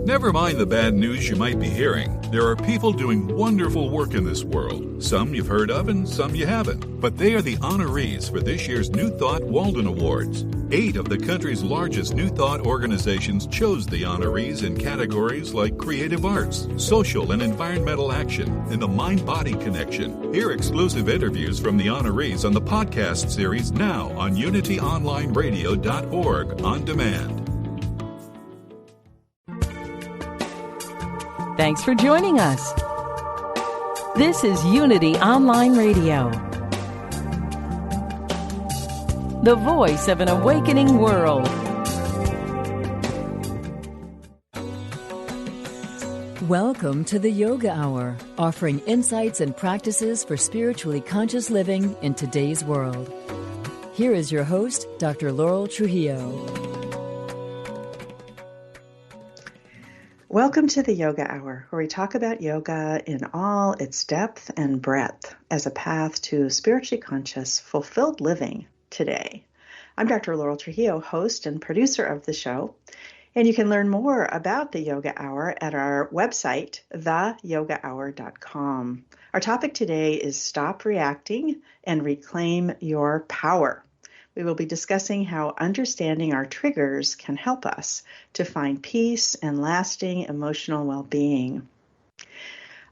Never mind the bad news you might be hearing. There are people doing wonderful work in this world. Some you've heard of and some you haven't. But they are the honorees for this year's New Thought Walden Awards. 8 of the country's largest New Thought organizations chose the honorees in categories like creative arts, social and environmental action, and the mind-body connection. Hear exclusive interviews from the honorees on the podcast series now on unityonlineradio.org on demand. Thanks for joining us. This is Unity Online Radio, the voice of an awakening world. Welcome to the Yoga Hour, offering insights and practices for spiritually conscious living in today's world. Here is your host, Dr. Laurel Trujillo. Welcome to the Yoga Hour, where we talk about yoga in all its depth and breadth as a path to spiritually conscious, fulfilled living today. I'm Dr. Laurel Trujillo, host and producer of the show, and you can learn more about the Yoga Hour at our website, theyogahour.com. Our topic today is Stop Reacting and Reclaim Your Power. We will be discussing how understanding our triggers can help us to find peace and lasting emotional well-being.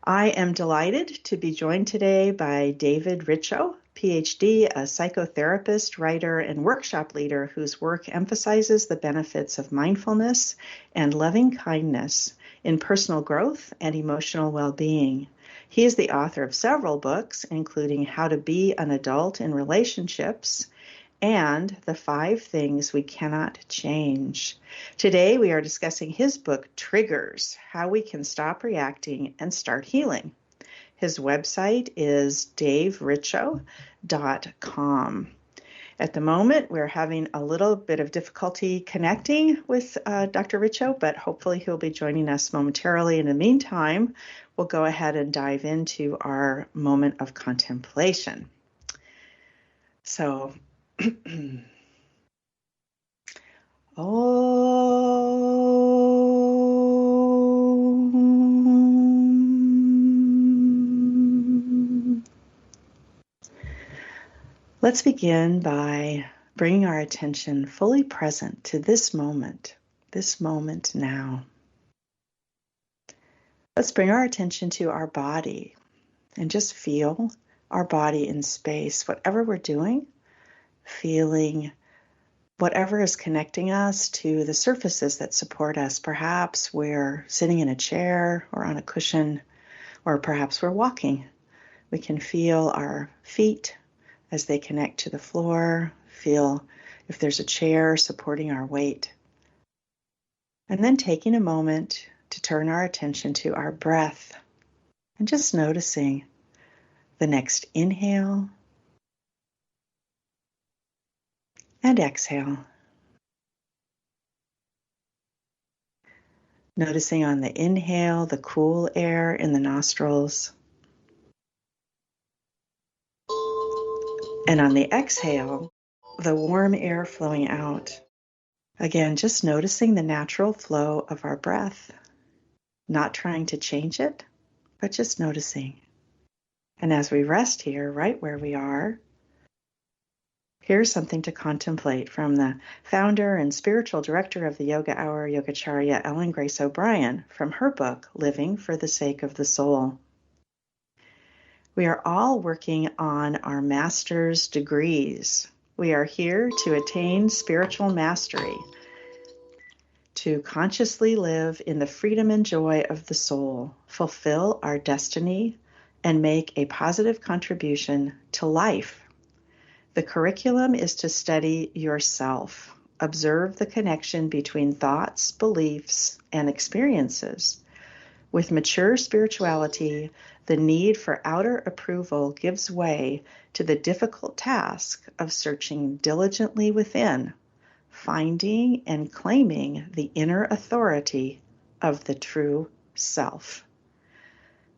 I am delighted to be joined today by David Richo, PhD, a psychotherapist, writer, and workshop leader whose work emphasizes the benefits of mindfulness and loving kindness in personal growth and emotional well-being. He is the author of several books, including How to Be an Adult in Relationships and The 5 Things We Cannot Change. Today, we are discussing his book, Triggers, How We Can Stop Reacting and Start Healing. His website is davericho.com. At the moment, we're having a little bit of difficulty connecting with Dr. Richo, but hopefully he'll be joining us momentarily. In the meantime, we'll go ahead and dive into our moment of contemplation. So, Let's begin by bringing our attention fully present to this moment now. Let's bring our attention to our body and just feel our body in space, whatever we're doing. Feeling whatever is connecting us to the surfaces that support us. Perhaps we're sitting in a chair or on a cushion, or perhaps we're walking. We can feel our feet as they connect to the floor, feel if there's a chair supporting our weight. And then taking a moment to turn our attention to our breath and just noticing the next inhale and exhale. Noticing on the inhale, the cool air in the nostrils. And on the exhale, the warm air flowing out. Again, just noticing the natural flow of our breath. Not trying to change it, but just noticing. And as we rest here, right where we are, here's something to contemplate from the founder and spiritual director of the Yoga Hour, Yogacharya Ellen Grace O'Brien, from her book, Living for the Sake of the Soul. We are all working on our master's degrees. We are here to attain spiritual mastery, to consciously live in the freedom and joy of the soul, fulfill our destiny, and make a positive contribution to life. The curriculum is to study yourself, observe the connection between thoughts, beliefs, and experiences. With mature spirituality, the need for outer approval gives way to the difficult task of searching diligently within, finding and claiming the inner authority of the true self.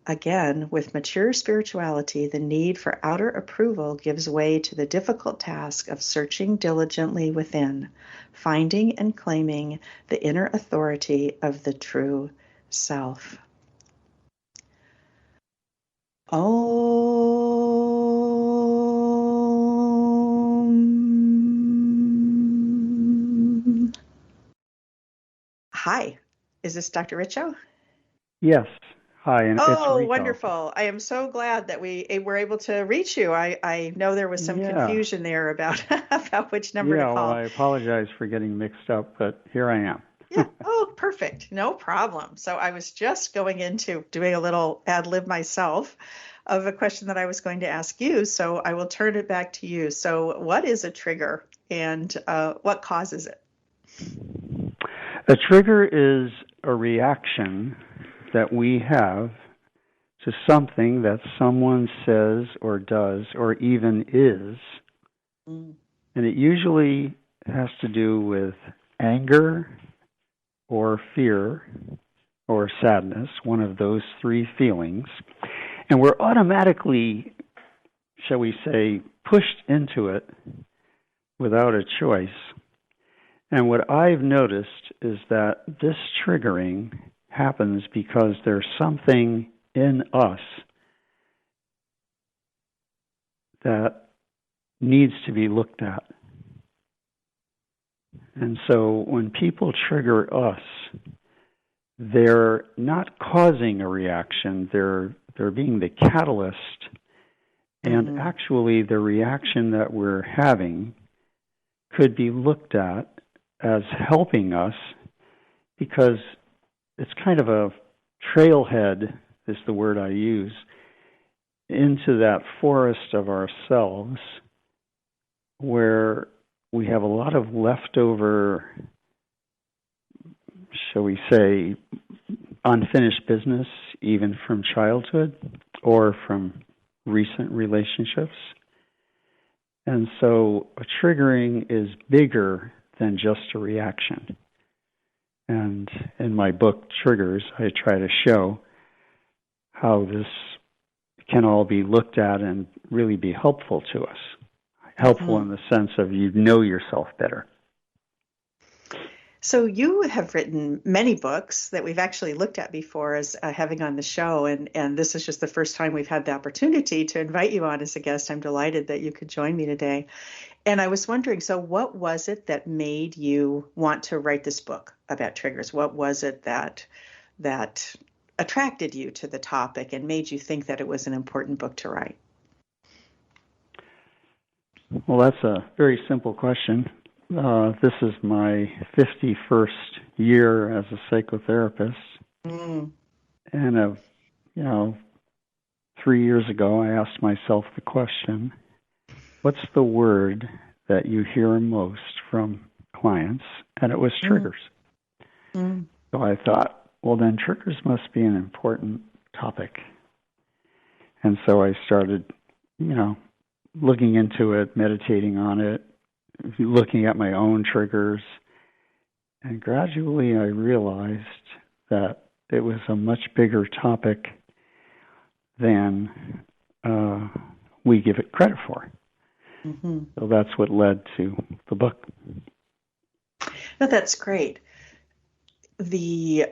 Again, with mature spirituality, the need for outer approval gives way to the difficult task of searching diligently within, finding and claiming the inner authority of the true self. Om. Hi, is this Dr. Richo? Yes. Hi, and it's Rico. Wonderful. I am so glad that we were able to reach you. I know there was some confusion there about which number to call. Well, I apologize for getting mixed up, but here I am. Yeah. Oh, perfect. No problem. So I was just going into doing a little ad lib myself of a question that I was going to ask you. So I will turn it back to you. So what is a trigger and what causes it? A trigger is a reaction that we have to something that someone says or does or even is. And it usually has to do with anger or fear or sadness, one of those three feelings. And we're automatically, shall we say, pushed into it without a choice. And what I've noticed is that this triggering happens because there's something in us that needs to be looked at. And so when people trigger us, they're not causing a reaction, they're being the catalyst. And actually the reaction that we're having could be looked at as helping us, because it's kind of a trailhead, is the word I use, into that forest of ourselves where we have a lot of leftover, shall we say, unfinished business, even from childhood or from recent relationships. And so a triggering is bigger than just a reaction. And in my book, Triggers, I try to show how this can all be looked at and really be helpful to us. Helpful in the sense of you know yourself better. So you have written many books that we've actually looked at before as having on the show, and this is just the first time we've had the opportunity to invite you on as a guest. I'm delighted that you could join me today. And I was wondering, so what was it that made you want to write this book about triggers? What was it that attracted you to the topic and made you think that it was an important book to write? Well, that's a very simple question. This is my 51st year as a psychotherapist. And, 3 years ago, I asked myself the question, what's the word that you hear most from clients? And it was triggers. So I thought, well, then triggers must be an important topic. And so I started, looking into it, meditating on it, looking at my own triggers. And gradually I realized that it was a much bigger topic than we give it credit for. So that's what led to the book. No, that's great. The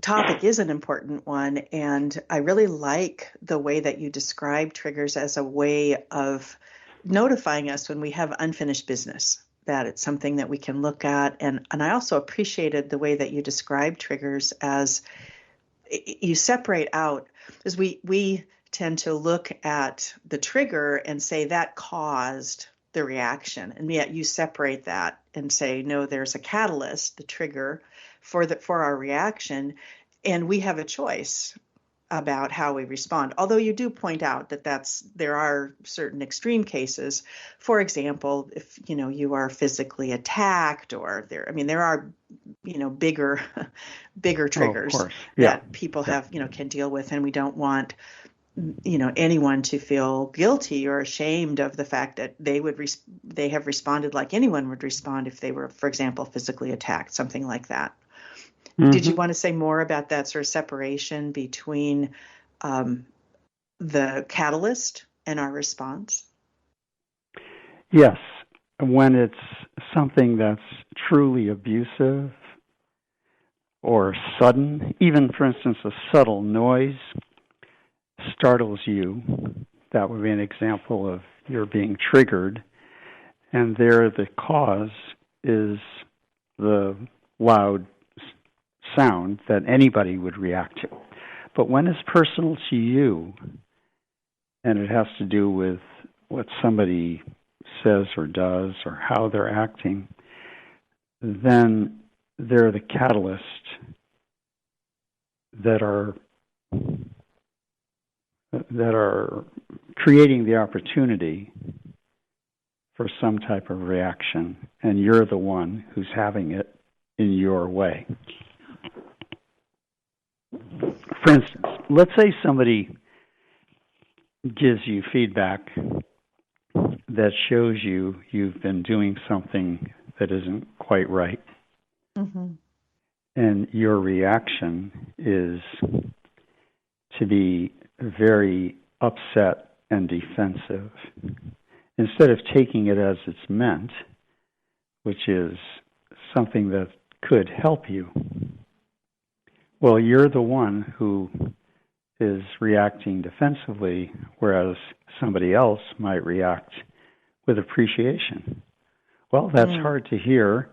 topic is an important one, and I really like the way that you describe triggers as a way of notifying us when we have unfinished business, that it's something that we can look at. And I also appreciated the way that you describe triggers as you separate out, because we tend to look at the trigger and say that caused the reaction, and yet you separate that and say, no, there's a catalyst, the trigger for our reaction, and we have a choice about how we respond. Although you do point out that there are certain extreme cases. For example, if you are physically attacked, or there are bigger triggers that people have can deal with, and we don't want anyone to feel guilty or ashamed of the fact that they have responded like anyone would respond if they were, for example, physically attacked, something like that. Did you want to say more about that sort of separation between the catalyst in our response? Yes. When it's something that's truly abusive or sudden, even, for instance, a subtle noise startles you, that would be an example of you're being triggered, and there the cause is the loud sound that anybody would react to. But when it's personal to you, and it has to do with what somebody says or does or how they're acting, then they're the catalyst that are creating the opportunity for some type of reaction, and you're the one who's having it in your way. For instance, let's say somebody gives you feedback that shows you've been doing something that isn't quite right. Mm-hmm. And your reaction is to be very upset and defensive. Instead of taking it as it's meant, which is something that could help you, well, you're the one who is reacting defensively, whereas somebody else might react with appreciation. Well, that's hard to hear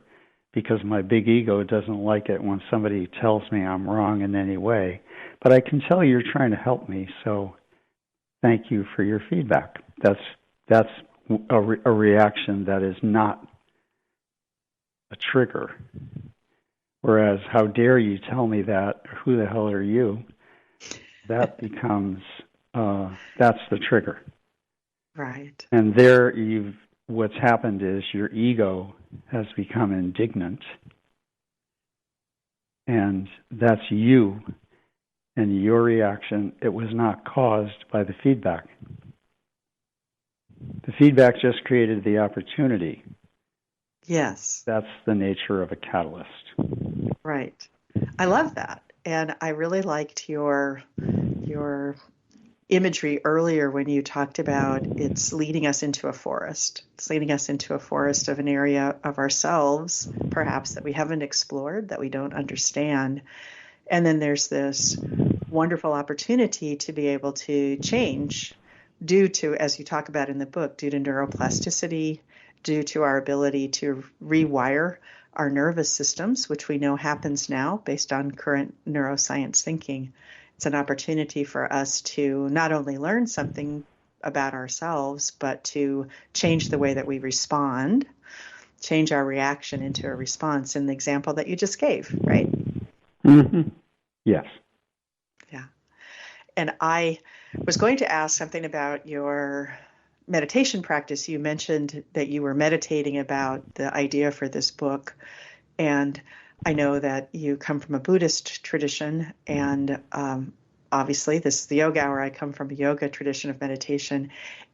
because my big ego doesn't like it when somebody tells me I'm wrong in any way. But I can tell you're trying to help me, so thank you for your feedback. That's a reaction that is not a trigger. Whereas, how dare you tell me that? Who the hell are you? That becomes, that's the trigger. Right. And there what's happened is your ego has become indignant. And that's you and your reaction. It was not caused by the feedback. The feedback just created the opportunity. Yes. That's the nature of a catalyst. Right. I love that. And I really liked your imagery earlier when you talked about it's leading us into a forest. It's leading us into a forest of an area of ourselves, perhaps, that we haven't explored, that we don't understand. And then there's this wonderful opportunity to be able to change due to, as you talk about in the book, due to neuroplasticity, due to our ability to rewire our nervous systems, which we know happens now based on current neuroscience thinking. It's an opportunity for us to not only learn something about ourselves, but to change the way that we respond, change our reaction into a response in the example that you just gave, right? Mm-hmm. Yes. Yeah. And I was going to ask something about your meditation practice. You mentioned that you were meditating about the idea for this book. And I know that you come from a Buddhist tradition, and obviously this is the Yoga Hour. I come from a yoga tradition of meditation.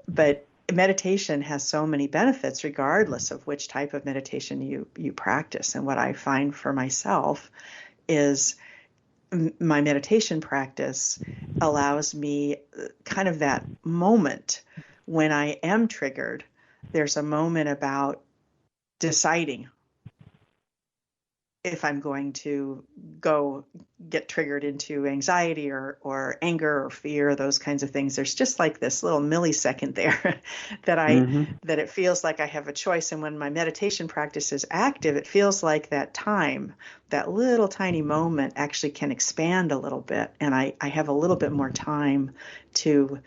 But meditation has so many benefits regardless of which type of meditation you practice. And what I find for myself is my meditation practice allows me kind of that moment when I am triggered. There's a moment about deciding if I'm going to go get triggered into anxiety or anger or fear, those kinds of things. There's just like this little millisecond there that it feels like I have a choice. And when my meditation practice is active, it feels like that time, that little tiny moment actually can expand a little bit. And I have a little bit more time to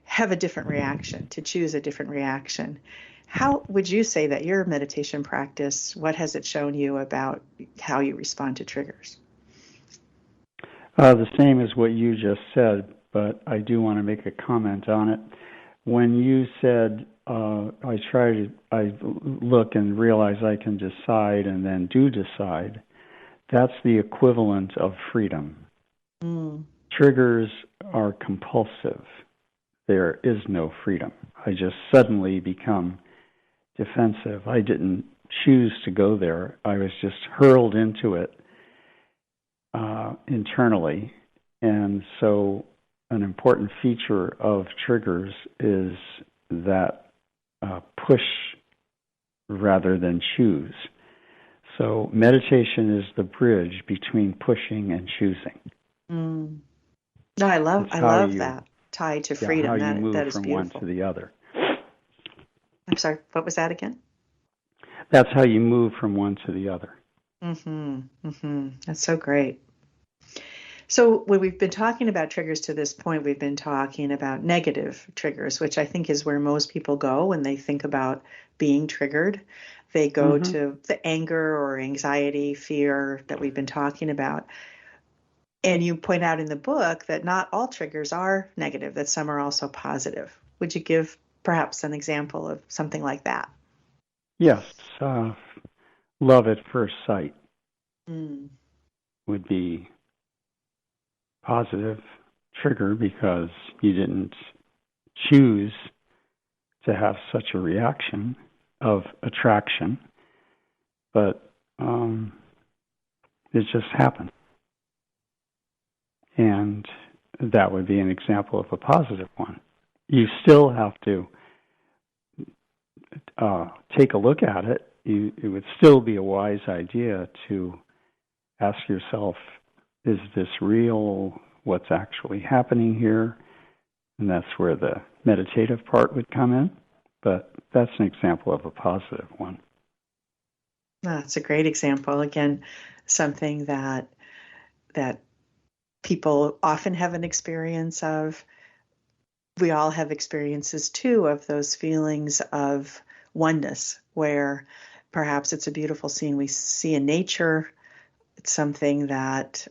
have a different reaction, to choose a different reaction. How would you say that your meditation practice, what has it shown you about how you respond to triggers? The same as what you just said, but I do want to make a comment on it. When you said, I look and realize I can decide and then do decide, that's the equivalent of freedom. Triggers are compulsive. There is no freedom. I just suddenly become defensive. I didn't choose to go there. I was just hurled into it internally. And so an important feature of triggers is that push rather than choose. So meditation is the bridge between pushing and choosing. Mm. No, I love that tie to freedom. How you move that is from beautiful. one to the other. I'm sorry, what was that again? That's how you move from one to the other. That's so great. So when we've been talking about triggers to this point, we've been talking about negative triggers, which I think is where most people go when they think about being triggered. They go to the anger or anxiety, fear that we've been talking about. And you point out in the book that not all triggers are negative, that some are also positive. Would you give perhaps an example of something like that? Yes. Love at first sight would be positive trigger because you didn't choose to have such a reaction of attraction, but it just happened. And that would be an example of a positive one. You still have to take a look at it. It would still be a wise idea to ask yourself, is this real? What's actually happening here? And that's where the meditative part would come in. But that's an example of a positive one. That's a great example. Again, something that people often have an experience of. We all have experiences, too, of those feelings of oneness, where perhaps it's a beautiful scene we see in nature. It's something that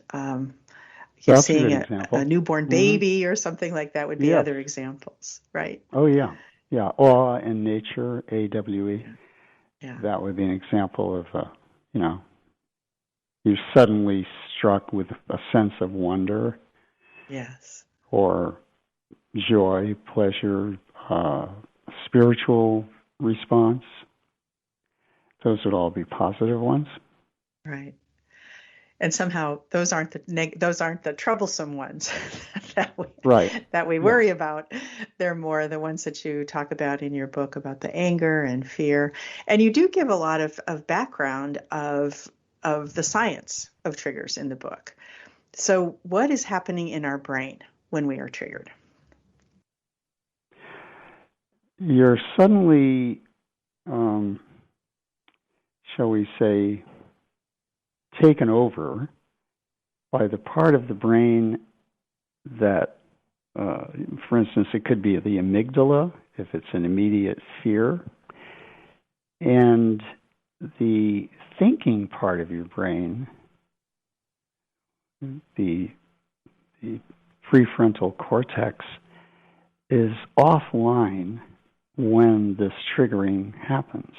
seeing a newborn baby or something like that would be other examples, right? Oh, yeah. Yeah, awe in nature, AWE. Yeah. That would be an example of, you're suddenly struck with a sense of wonder. Yes. Or joy, pleasure, spiritual response. Those would all be positive ones. Right. And somehow those aren't the troublesome ones that we worry about. They're more the ones that you talk about in your book about the anger and fear. And you do give a lot of background of the science of triggers in the book. So what is happening in our brain when we are triggered? You're suddenly, shall we say, taken over by the part of the brain that, for instance, it could be the amygdala, if it's an immediate fear, and the thinking part of your brain, the prefrontal cortex, is offline when this triggering happens.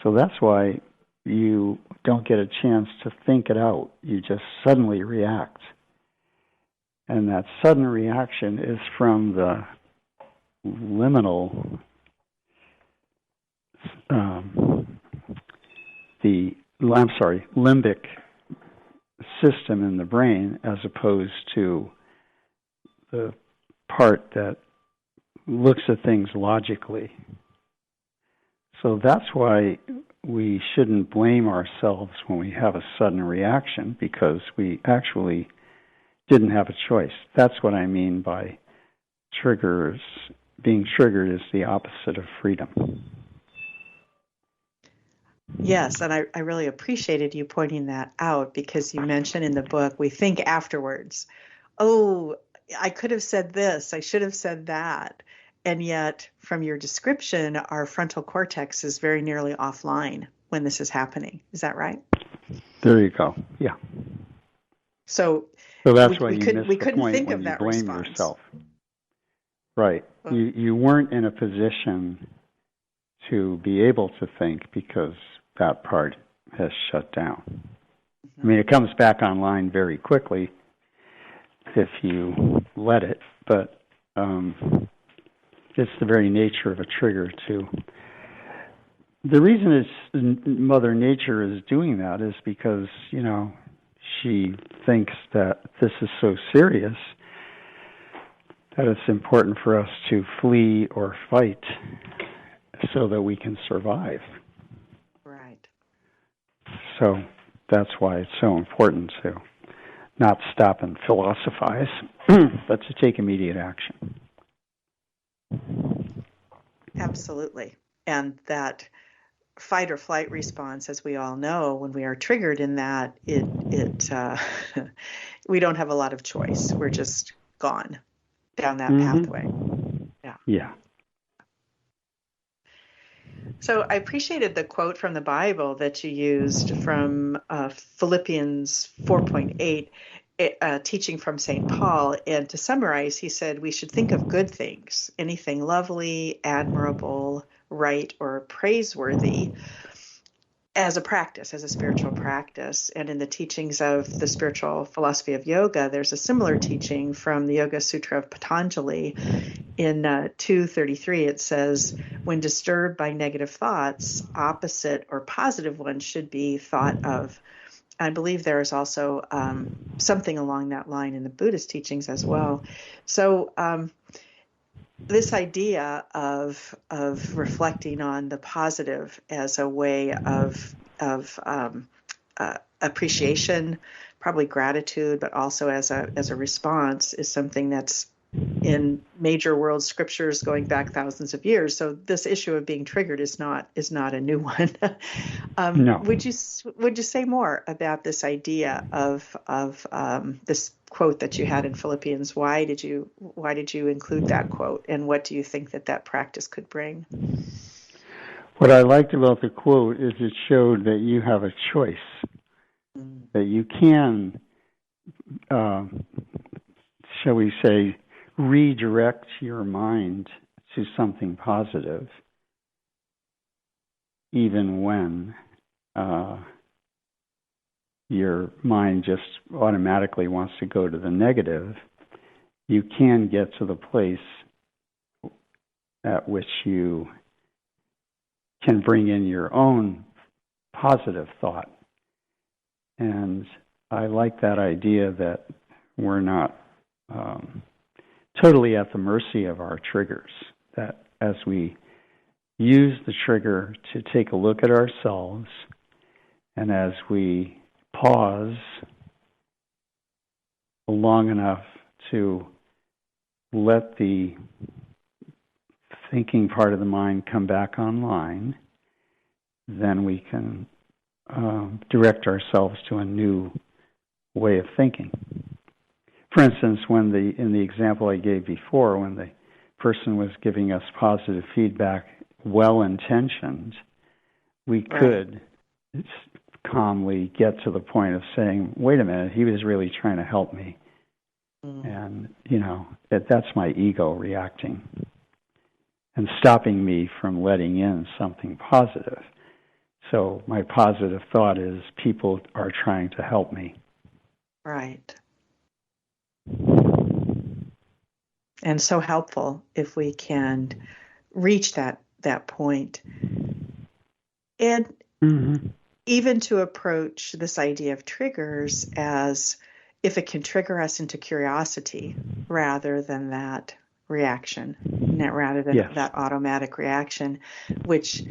So that's why you don't get a chance to think it out. You just suddenly react. And that sudden reaction is from the limbic system in the brain, as opposed to the part that looks at things logically. So that's why we shouldn't blame ourselves when we have a sudden reaction, because we actually didn't have a choice. That's what I mean by triggers. Being triggered is the opposite of freedom. Yes, and I really appreciated you pointing that out, because you mentioned in the book, we think afterwards, oh, I could have said this, I should have said that. And yet, from your description, our frontal cortex is very nearly offline when this is happening. Is that right? There you go. Yeah. So that's why you we couldn't think of that blame response. Yourself. Right. Well, you weren't in a position to be able to think because that part has shut down. I mean, it comes back online very quickly if you let it, but it's the very nature of a trigger too. The reason Mother Nature is doing that is because, she thinks that this is so serious that it's important for us to flee or fight so that we can survive. Right. So that's why it's so important to not stop and philosophize, but to take immediate action. Absolutely. And that fight or flight response, as we all know, when we are triggered in that, we don't have a lot of choice. We're just gone down that pathway. Yeah. So I appreciated the quote from the Bible that you used from Philippians 4.8, teaching from St. Paul. And to summarize, he said, we should think of good things, anything lovely, admirable, right, or praiseworthy, as a practice, as a spiritual practice. And in the teachings of the spiritual philosophy of yoga, there's a similar teaching from the Yoga Sutra of Patanjali. In 233, it says, when disturbed by negative thoughts, opposite or positive ones should be thought of. I believe there is also something along that line in the Buddhist teachings as well. So this idea of reflecting on the positive as a way of appreciation, probably gratitude, but also as a response, is something that's in major world scriptures going back thousands of years. So this issue of being triggered is not a new one. No. Would you say more about this idea of this quote that you had in Philippians? Why did you include that quote, and what do you think that practice could bring? What I liked about the quote is it showed that you have a choice, that you can, shall we say, redirect your mind to something positive, even when your mind just automatically wants to go to the negative. You can get to the place at which you can bring in your own positive thought. And I like that idea that we're not totally at the mercy of our triggers, that as we use the trigger to take a look at ourselves, and as we pause long enough to let the thinking part of the mind come back online, then we can direct ourselves to a new way of thinking. For instance, in the example I gave before, when the person was giving us positive feedback, well-intentioned, we could calmly get to the point of saying, wait a minute, he was really trying to help me. And, that's my ego reacting and stopping me from letting in something positive. So my positive thought is, people are trying to help me. Right. And so helpful if we can reach that point. And even to approach this idea of triggers as if it can trigger us into curiosity rather than that reaction, rather than that automatic reaction, which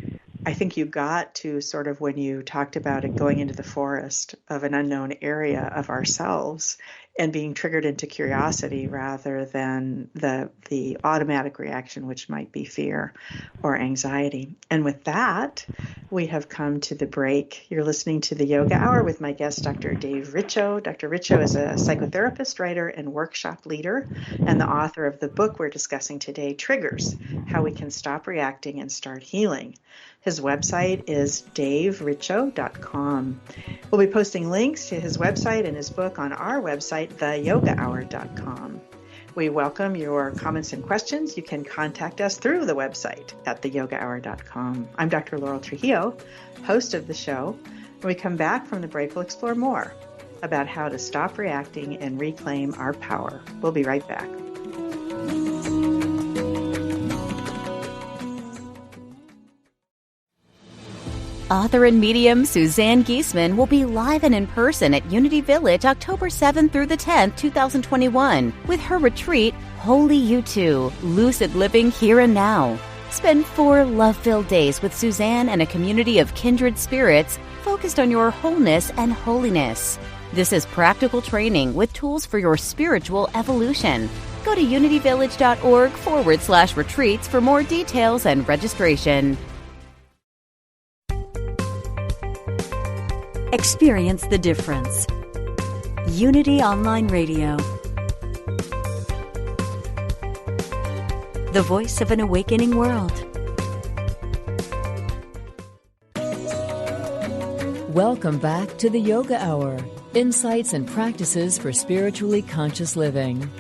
I think you got to sort of when you talked about it going into the forest of an unknown area of ourselves and being triggered into curiosity rather than the automatic reaction, which might be fear or anxiety. And with that, we have come to the break. You're listening to the Yoga Hour with my guest, Dr. Dave Richo. Dr. Richo is a psychotherapist, writer, and workshop leader, and the author of the book we're discussing today, Triggers: How We Can Stop Reacting and Start Healing. His website is davericho.com. We'll be posting links to his website and his book on our website, theyogahour.com. We welcome your comments and questions. You can contact us through the website at theyogahour.com. I'm Dr. Laurel Trujillo, host of the show. When we come back from the break, we'll explore more about how to stop reacting and reclaim our power. We'll be right back. Author and medium Suzanne Giesemann will be live and in person at Unity Village October 7th through the 10th, 2021, with her retreat, Holy You Too, Lucid Living Here and Now. Spend 4 love-filled days with Suzanne and a community of kindred spirits focused on your wholeness and holiness. This is practical training with tools for your spiritual evolution. Go to unityvillage.org/retreats for more details and registration. Experience the difference. Unity Online Radio. The voice of an awakening world. Welcome back to the Yoga Hour. Insights and practices for spiritually conscious living.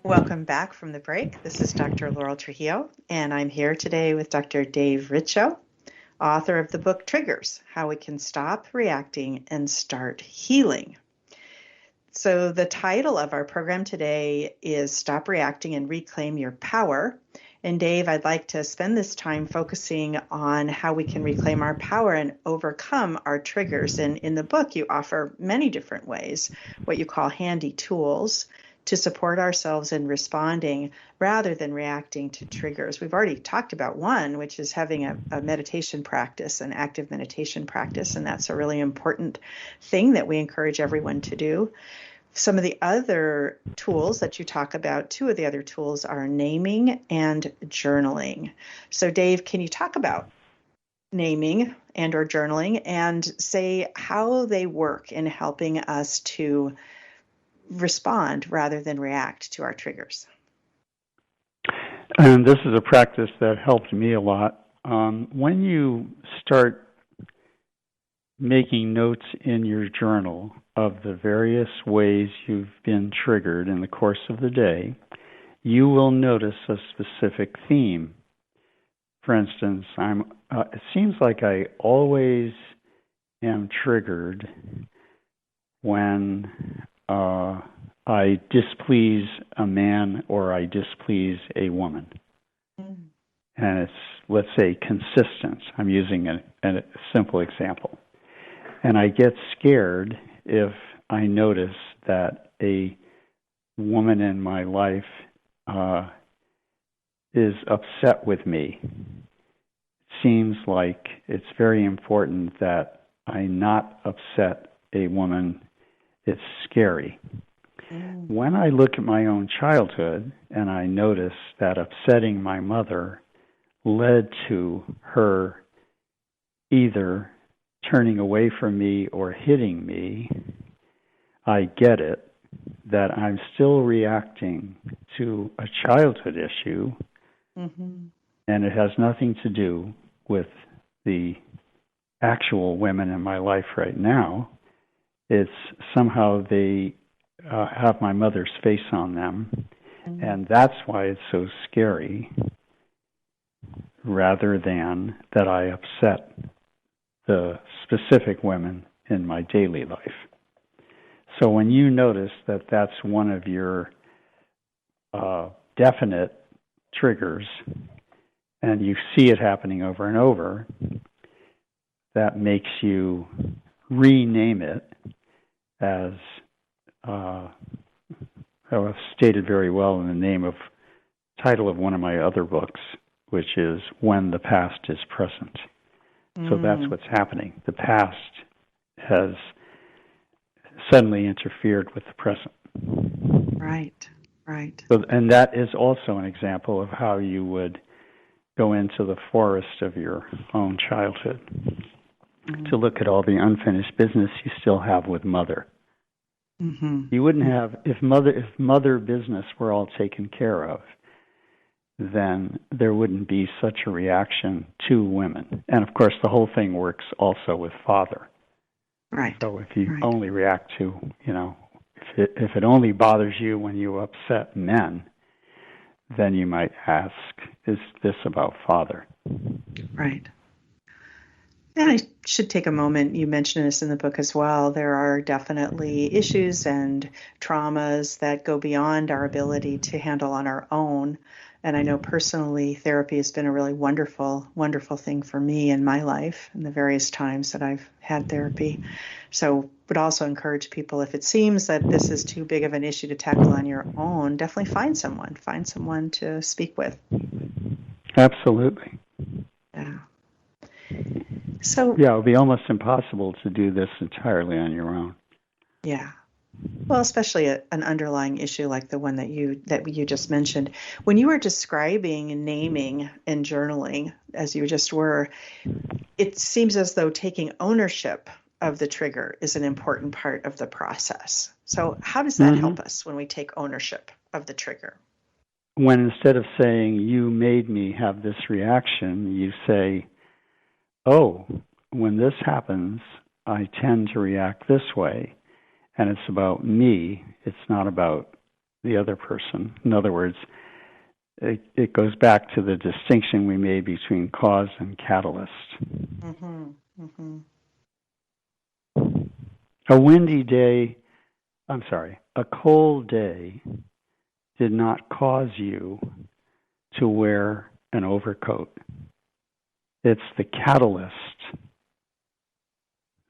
Welcome back from the break. This is Dr. Laurel Trujillo, and I'm here today with Dr. Dave Richo, author of the book Triggers: How We Can Stop Reacting and Start Healing. So the title of our program today is Stop Reacting and Reclaim Your Power. And Dave, I'd like to spend this time focusing on how we can reclaim our power and overcome our triggers. And in the book, you offer many different ways, what you call handy tools, to support ourselves in responding rather than reacting to triggers. We've already talked about one, which is having a meditation practice, an active meditation practice, and that's a really important thing that we encourage everyone to do. Some of the other tools that you talk about, 2 of the other tools are naming and journaling. So Dave, can you talk about naming and or journaling and say how they work in helping us to respond rather than react to our triggers? And this is a practice that helped me a lot. When you start making notes in your journal of the various ways you've been triggered in the course of the day, you will notice a specific theme. For instance, it seems like I always am triggered when I displease a man or I displease a woman. And it's, let's say, consistent. I'm using a simple example. And I get scared if I notice that a woman in my life is upset with me. It seems like it's very important that I not upset a woman. It's scary. When I look at my own childhood and I notice that upsetting my mother led to her either turning away from me or hitting me, I get it that I'm still reacting to a childhood issue, and it has nothing to do with the actual women in my life right now. It's somehow they have my mother's face on them, and that's why it's so scary, rather than that I upset the specific women in my daily life. So when you notice that that's one of your definite triggers, and you see it happening over and over, that makes you rename it as I've stated very well in the title of one of my other books, which is When the Past is Present. So that's what's happening. The past has suddenly interfered with the present. Right. So, and that is also an example of how you would go into the forest of your own childhood to look at all the unfinished business you still have with mother. You wouldn't have, if mother business were all taken care of, then there wouldn't be such a reaction to women. And of course, the whole thing works also with father. Right. So if you only react to, if it only bothers you when you upset men, then you might ask, is this about father? Right. And I should take a moment, you mentioned this in the book as well, there are definitely issues and traumas that go beyond our ability to handle on our own. And I know personally therapy has been a really wonderful, wonderful thing for me in my life and the various times that I've had therapy. So would also encourage people, if it seems that this is too big of an issue to tackle on your own, definitely find someone to speak with. Absolutely. Yeah. So yeah, it would be almost impossible to do this entirely on your own. Yeah. Well, especially an underlying issue like the one that you just mentioned. When you were describing and naming and journaling, as you just were, it seems as though taking ownership of the trigger is an important part of the process. So how does that help us when we take ownership of the trigger? When instead of saying, you made me have this reaction, you say, oh, when this happens, I tend to react this way. And it's about me. It's not about the other person. In other words, it goes back to the distinction we made between cause and catalyst. Mm-hmm. Mm-hmm. A cold day did not cause you to wear an overcoat. It's the catalyst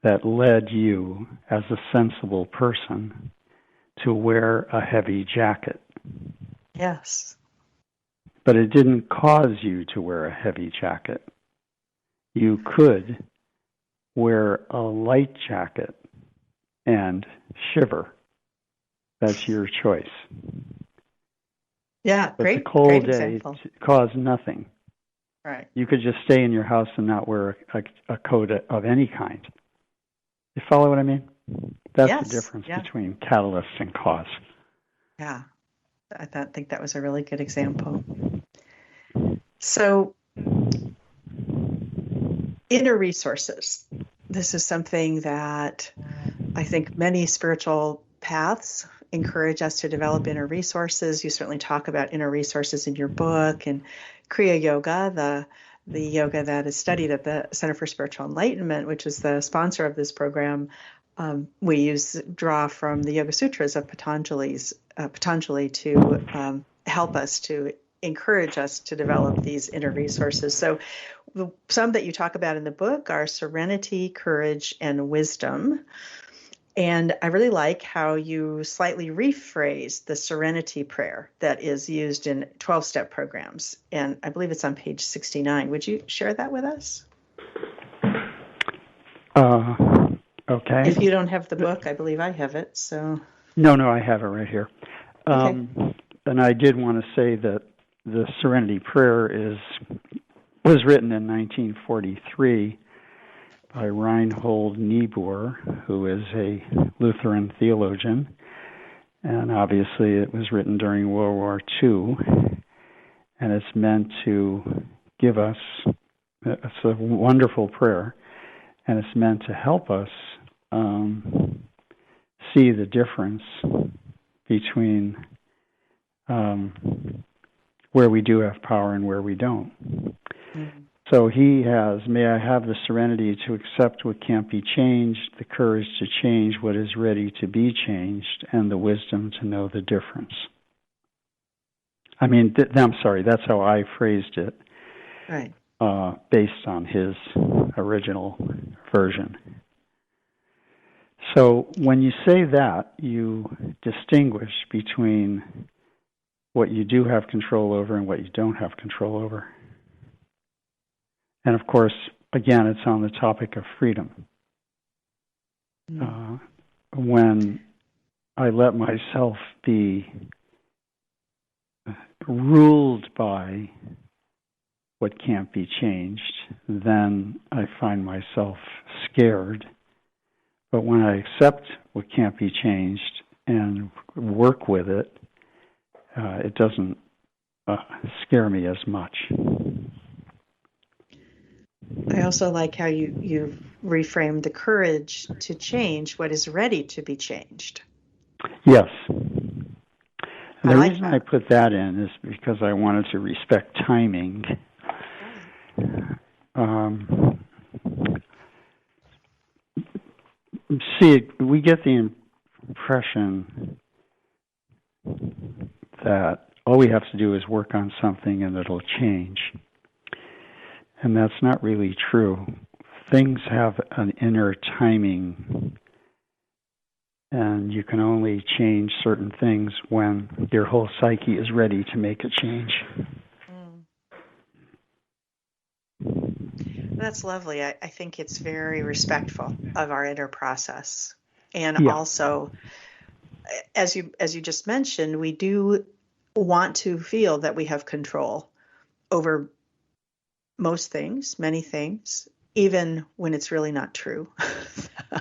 that led you as a sensible person to wear a heavy jacket. Yes. But it didn't cause you to wear a heavy jacket. You could wear a light jacket and shiver. That's your choice. Yeah, but great. The cold great day example. caused nothing. Right. You could just stay in your house and not wear a coat of any kind. You follow what I mean? That's the difference between catalyst and cause. Yeah, I think that was a really good example. So, inner resources. This is something that I think many spiritual paths encourage us to develop inner resources. You certainly talk about inner resources in your book, and Kriya Yoga, the yoga that is studied at the Center for Spiritual Enlightenment, which is the sponsor of this program. We draw from the Yoga Sutras of Patanjali to help us, to encourage us to develop these inner resources. So some that you talk about in the book are serenity, courage, and wisdom. And I really like how you slightly rephrase the serenity prayer that is used in 12-step programs. And I believe it's on page 69. Would you share that with us? Okay. If you don't have the book, I believe I have it. So. No, I have it right here. Okay. And I did want to say that the Serenity Prayer was written in 1943 by Reinhold Niebuhr, who is a Lutheran theologian, and obviously it was written during World War II, and it's meant to give us, it's a wonderful prayer, and it's meant to help us see the difference between where we do have power and where we don't. Mm-hmm. So he has, may I have the serenity to accept what can't be changed, the courage to change what is ready to be changed, and the wisdom to know the difference. I mean, I'm sorry, that's how I phrased it, right? Based on his original version. So when you say that, you distinguish between what you do have control over and what you don't have control over. And of course, again, it's on the topic of freedom. When I let myself be ruled by what can't be changed, then I find myself scared. But when I accept what can't be changed and work with it, it doesn't scare me as much. I also like how you reframed the courage to change what is ready to be changed. Yes. And the reason I put that in is because I wanted to respect timing. See, we get the impression that all we have to do is work on something and it'll change. And that's not really true. Things have an inner timing, and you can only change certain things when your whole psyche is ready to make a change. That's lovely. I think it's very respectful of our inner process. And also, as you just mentioned, we do want to feel that we have control over most things, many things, even when it's really not true.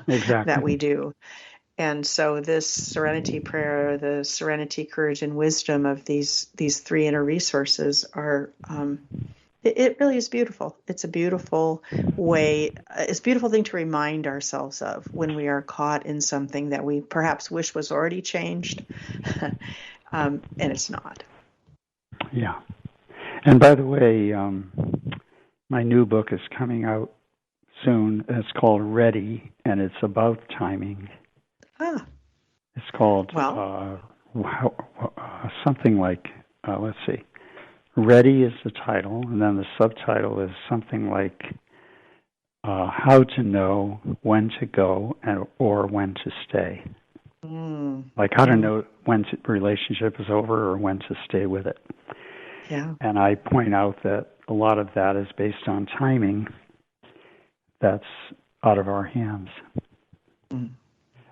Exactly. That we do. And so this serenity prayer, the serenity, courage, and wisdom of these three inner resources are, it really is beautiful. It's a beautiful way, it's a beautiful thing to remind ourselves of when we are caught in something that we perhaps wish was already changed, and it's not. Yeah. And by the way, my new book is coming out soon. It's called Ready, and it's about timing. Ah. It's called something like, let's see, Ready is the title, and then the subtitle is something like How to Know When to Go or When to Stay. Like how to know when the relationship is over or when to stay with it. Yeah. And I point out that a lot of that is based on timing that's out of our hands.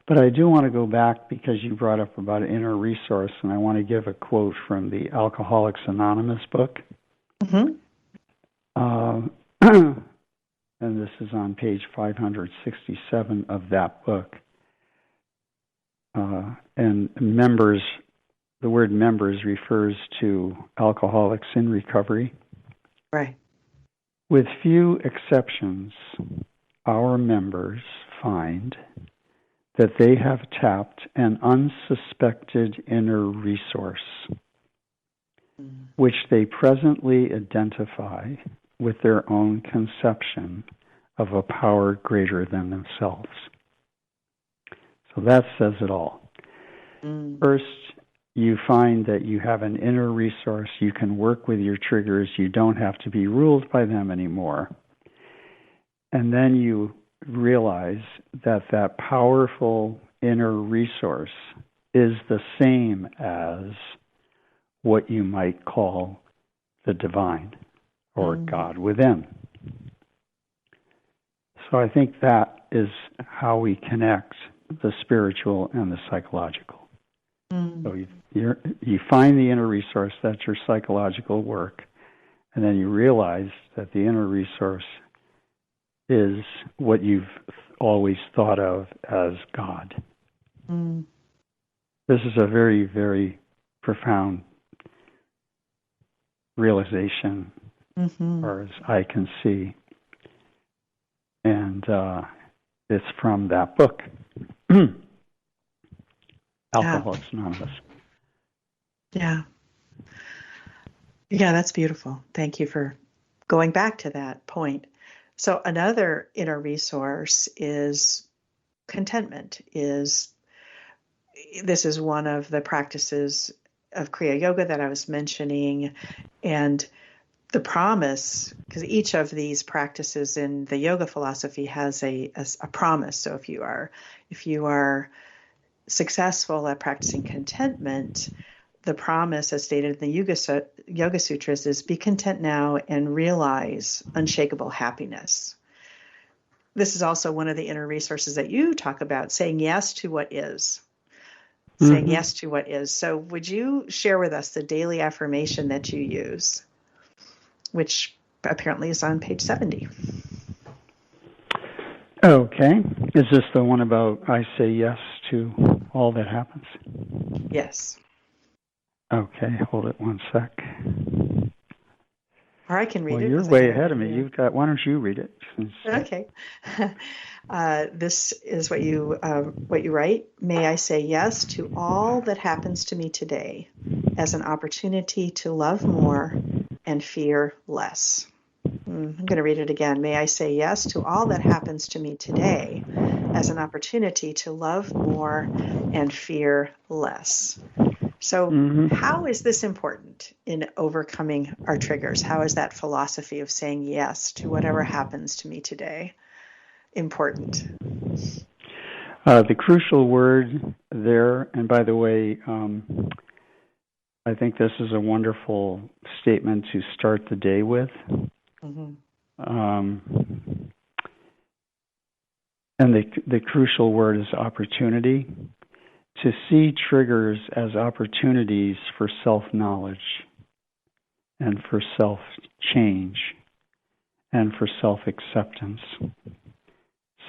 But I do want to go back because you brought up about inner resource, and I want to give a quote from the Alcoholics Anonymous book. And this is on page 567 of that book. And members, the word members refers to alcoholics in recovery. Right. With few exceptions, our members find that they have tapped an unsuspected inner resource, which they presently identify with their own conception of a power greater than themselves. So that says it all. First, you find that you have an inner resource. You can work with your triggers. You don't have to be ruled by them anymore. And then you realize that that powerful inner resource is the same as what you might call the divine or God within. So I think that is how we connect the spiritual and the psychological. So you find the inner resource, that's your psychological work, and then you realize that the inner resource is what you've always thought of as God. This is a very, very profound realization, as far as I can see. And it's from that book, Alcoholics Anonymous. Yeah. Yeah, that's beautiful. Thank you for going back to that point. So another inner resource is contentment. This is one of the practices of Kriya Yoga that I was mentioning, and the promise, because each of these practices in the yoga philosophy has a promise. So if you are successful at practicing contentment, the promise, as stated in the Yoga Sutras, is be content now and realize unshakable happiness. This is also one of the inner resources that you talk about, saying yes to what is. Saying yes to what is. So would you share with us the daily affirmation that you use, which apparently is on page 70? Okay. Is this the one about I say yes to all that happens? Yes. Okay, hold it one sec. Or I can read it. Well, you're way ahead of me. Why don't you read it? Okay. This is what you write. May I say yes to all that happens to me today as an opportunity to love more and fear less. I'm going to read it again. May I say yes to all that happens to me today as an opportunity to love more and fear less. So how is this important in overcoming our triggers? How is that philosophy of saying yes to whatever happens to me today important? The crucial word there, and by the way, I think this is a wonderful statement to start the day with. And the crucial word is opportunity. To see triggers as opportunities for self-knowledge and for self-change and for self-acceptance.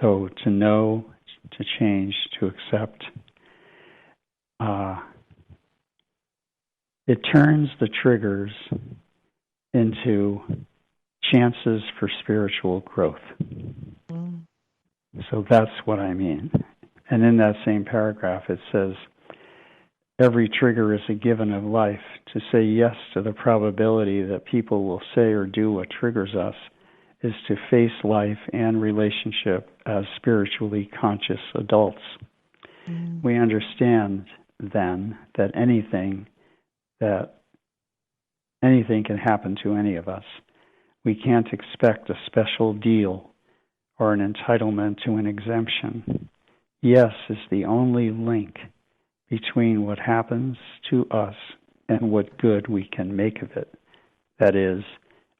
So to know, to change, to accept. It turns the triggers into chances for spiritual growth. So that's what I mean. And in that same paragraph, it says, every trigger is a given of life. To say yes to the probability that people will say or do what triggers us is to face life and relationship as spiritually conscious adults. We understand then that anything can happen to any of us. We can't expect a special deal or an entitlement to an exemption. Yes is the only link between what happens to us and what good we can make of it. That is,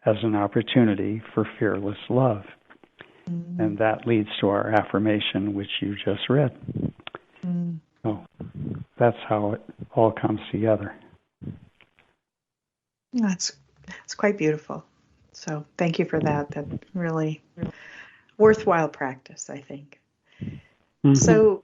as an opportunity for fearless love. And that leads to our affirmation, which you just read. So that's how it all comes together. That's quite beautiful. So thank you for that. That's really worthwhile practice, I think. So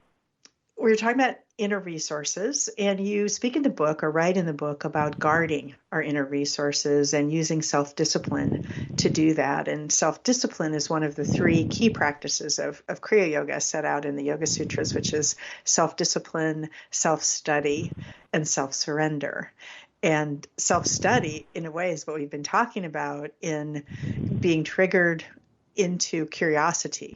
we're talking about inner resources, and you speak in the book or write in the book about guarding our inner resources and using self-discipline to do that. And self-discipline is one of the three key practices of Kriya Yoga set out in the Yoga Sutras, which is self-discipline, self-study, and self-surrender. And self-study, in a way, is what we've been talking about in being triggered into curiosity.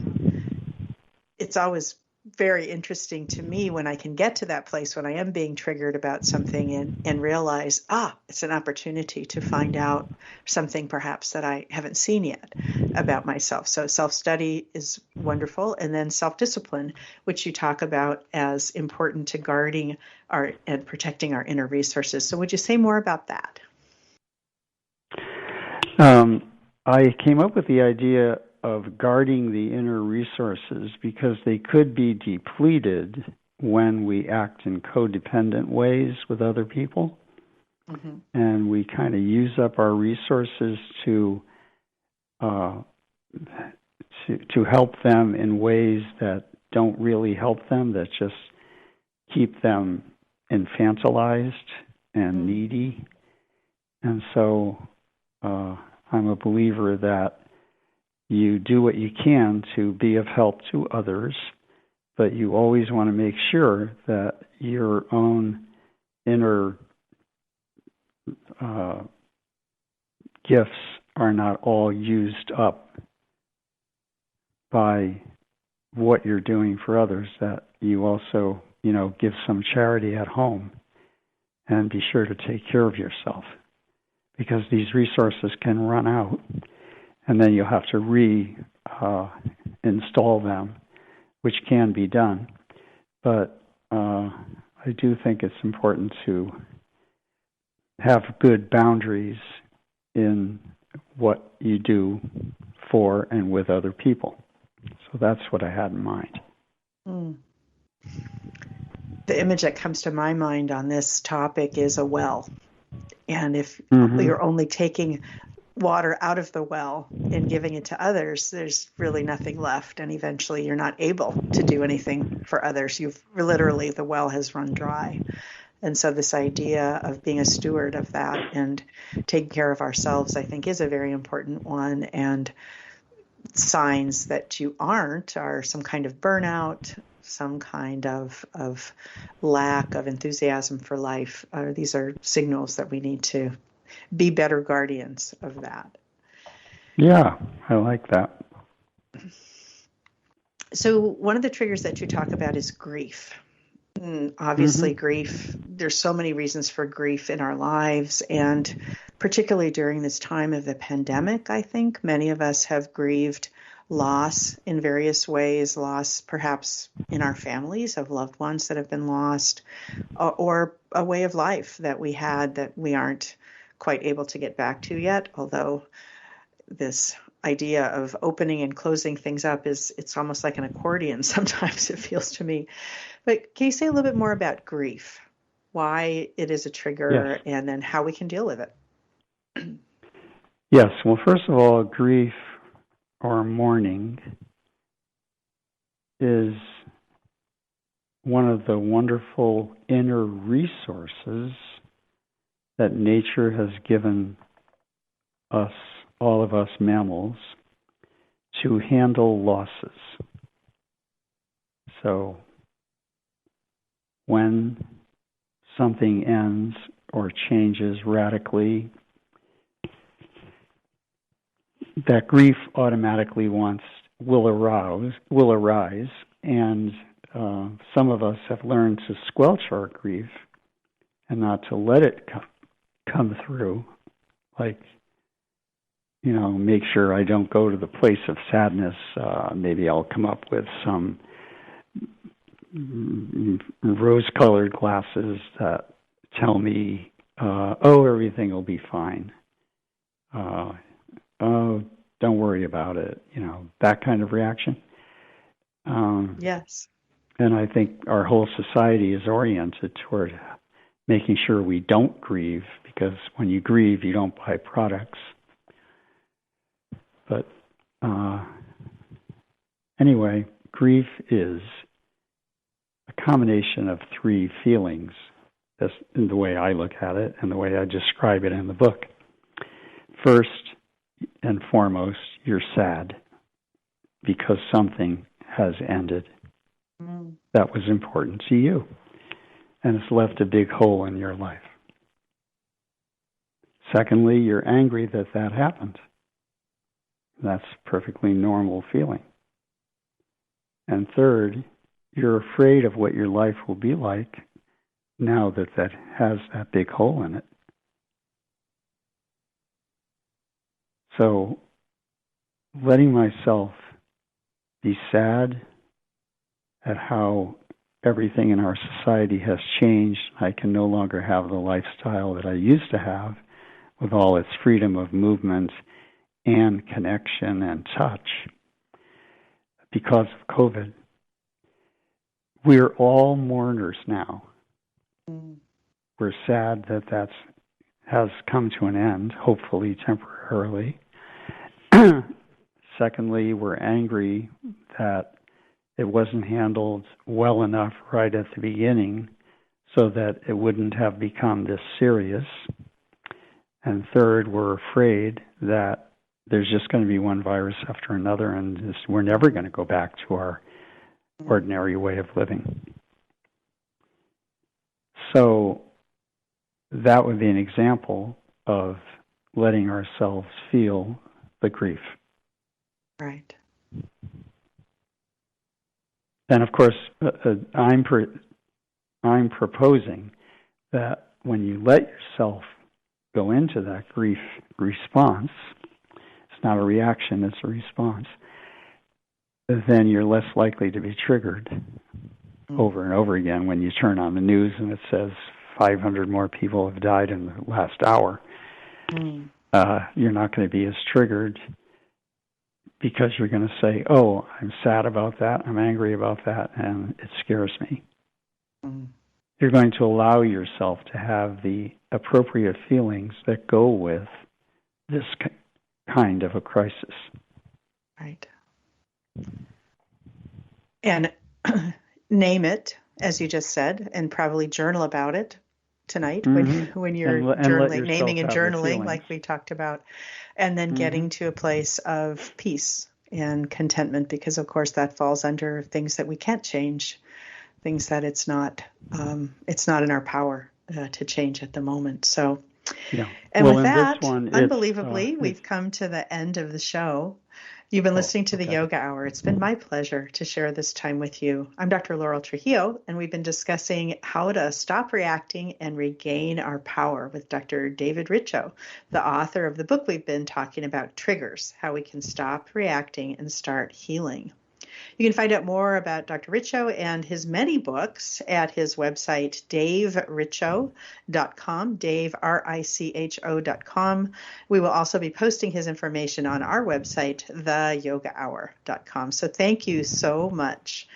It's always very interesting to me when I can get to that place when I am being triggered about something and realize, it's an opportunity to find out something perhaps that I haven't seen yet about myself. So self-study is wonderful. And then self-discipline, which you talk about as important to guarding and protecting our inner resources. So would you say more about that? I came up with the idea of guarding the inner resources because they could be depleted when we act in codependent ways with other people. And we kind of use up our resources to help them in ways that don't really help them, that just keep them infantilized and needy. And so I'm a believer that you do what you can to be of help to others, but you always want to make sure that your own inner gifts are not all used up by what you're doing for others, that you also, give some charity at home and be sure to take care of yourself, because these resources can run out. And then you'll have to install them, which can be done. But I do think it's important to have good boundaries in what you do for and with other people. So that's what I had in mind. The image that comes to my mind on this topic is a well. And if you're only taking water out of the well and giving it to others, there's really nothing left, and eventually you're not able to do anything for others. The well has run dry. And so this idea of being a steward of that and taking care of ourselves, I think, is a very important one. And signs that you aren't are some kind of burnout, some kind of lack of enthusiasm for life. These are signals that we need to be better guardians of that. Yeah, I like that. So one of the triggers that you talk about is grief. Obviously, grief, there's so many reasons for grief in our lives. And particularly during this time of the pandemic, I think many of us have grieved loss in various ways, loss perhaps in our families of loved ones that have been lost, or a way of life that we had that we aren't quite able to get back to yet. Although this idea of opening and closing things up it's almost like an accordion sometimes, it feels to me. But can you say a little bit more about grief, why it is a trigger, and then how we can deal with it? Yes. Well, first of all, grief or mourning is one of the wonderful inner resources that nature has given us, all of us mammals, to handle losses. So when something ends or changes radically, that grief automatically will arise, and some of us have learned to squelch our grief and not to let it come through, like, make sure I don't go to the place of sadness. Maybe I'll come up with some rose-colored glasses that tell me, everything will be fine. Oh, don't worry about it. That kind of reaction. Yes. And I think our whole society is oriented toward making sure we don't grieve, because when you grieve, you don't buy products. But anyway, grief is a combination of three feelings. That's in the way I look at it and the way I describe it in the book. First and foremost, you're sad because something has ended that was important to you, and it's left a big hole in your life. Secondly, you're angry that happened. That's a perfectly normal feeling. And third, you're afraid of what your life will be like now that has that big hole in it. So letting myself be sad at how everything in our society has changed. I can no longer have the lifestyle that I used to have with all its freedom of movement and connection and touch because of COVID. We're all mourners now. We're sad that has come to an end, hopefully temporarily. Secondly, we're angry that it wasn't handled well enough right at the beginning so that it wouldn't have become this serious. And third, we're afraid that there's just going to be one virus after another, and we're never going to go back to our ordinary way of living. So that would be an example of letting ourselves feel the grief. Right. And of course, I'm proposing that when you let yourself go into that grief response, it's not a reaction, it's a response, then you're less likely to be triggered over and over again when you turn on the news and it says 500 more people have died in the last hour. You're not going to be as triggered because you're going to say, oh, I'm sad about that, I'm angry about that, and it scares me. You're going to allow yourself to have the appropriate feelings that go with this kind of a crisis. Right. And name it, as you just said, and probably journal about it tonight when you're journaling, naming and journaling like we talked about, and then getting to a place of peace and contentment, because of course that falls under things that we can't change, things that it's not in our power to change at the moment. So, and with that, unbelievably, we've come to the end of the show. You've been listening to the Yoga Hour. It's been my pleasure to share this time with you. I'm Dr. Laurel Trujillo, and we've been discussing how to stop reacting and regain our power with Dr. David Richo, the author of the book we've been talking about, Triggers, How We Can Stop Reacting and Start Healing. You can find out more about Dr. Richo and his many books at his website, davericho.com, davericho.com. We will also be posting his information on our website, theyogahour.com. So thank you so much,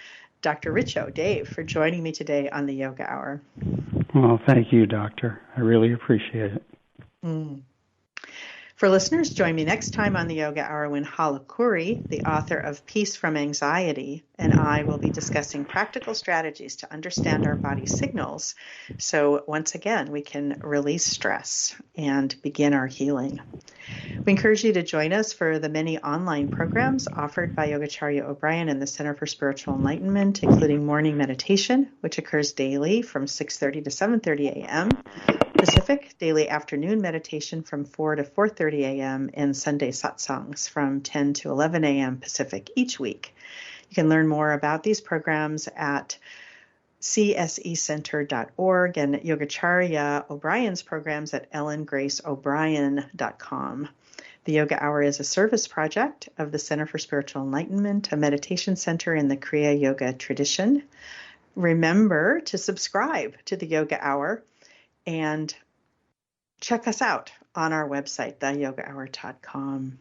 Dr. Richo, Dave, for joining me today on the Yoga Hour. Well, thank you, Doctor. I really appreciate it. For listeners, join me next time on the Yoga Hour when Hala Khoury, the author of Peace from Anxiety, and I will be discussing practical strategies to understand our body signals so once again we can release stress and begin our healing. We encourage you to join us for the many online programs offered by Yogacharya O'Brien and the Center for Spiritual Enlightenment, including morning meditation, which occurs daily from 6:30 to 7:30 a.m., Pacific, daily afternoon meditation from 4 to 4:30 a.m., and Sunday satsangs from 10 to 11 a.m. Pacific each week. You can learn more about these programs at csecenter.org and Yogacharya O'Brien's programs at ellengraceo'brien.com. The Yoga Hour is a service project of the Center for Spiritual Enlightenment, a meditation center in the Kriya Yoga tradition. Remember to subscribe to the Yoga Hour and check us out on our website, theyogahour.com.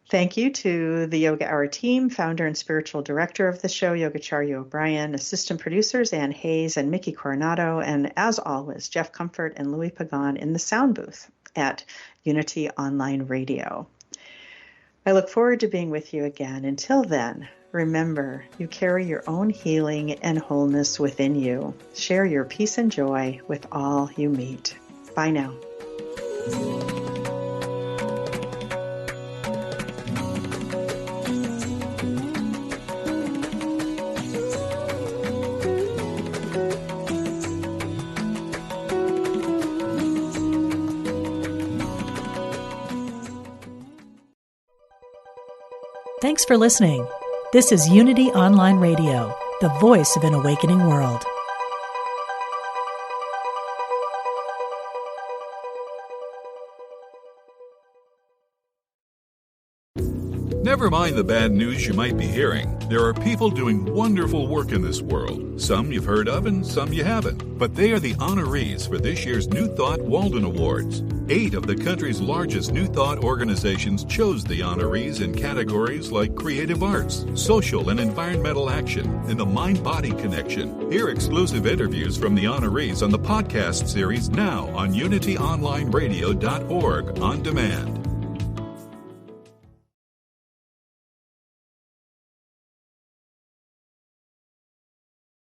Thank you to the Yoga Hour team, founder and spiritual director of the show, Yogacharya O'Brien, assistant producers Ann Hayes and Mickey Coronado, and as always, Jeff Comfort and Louis Pagan in the sound booth at Unity Online Radio. I look forward to being with you again. Until then, remember, you carry your own healing and wholeness within you. Share your peace and joy with all you meet. Bye now. Thanks for listening. This is Unity Online Radio, the voice of an awakening world. Never mind the bad news you might be hearing. There are people doing wonderful work in this world. Some you've heard of and some you haven't. But they are the honorees for this year's New Thought Walden Awards. 8 of the country's largest New Thought organizations chose the honorees in categories like creative arts, social and environmental action, and the mind-body connection. Hear exclusive interviews from the honorees on the podcast series now on unityonlineradio.org on demand.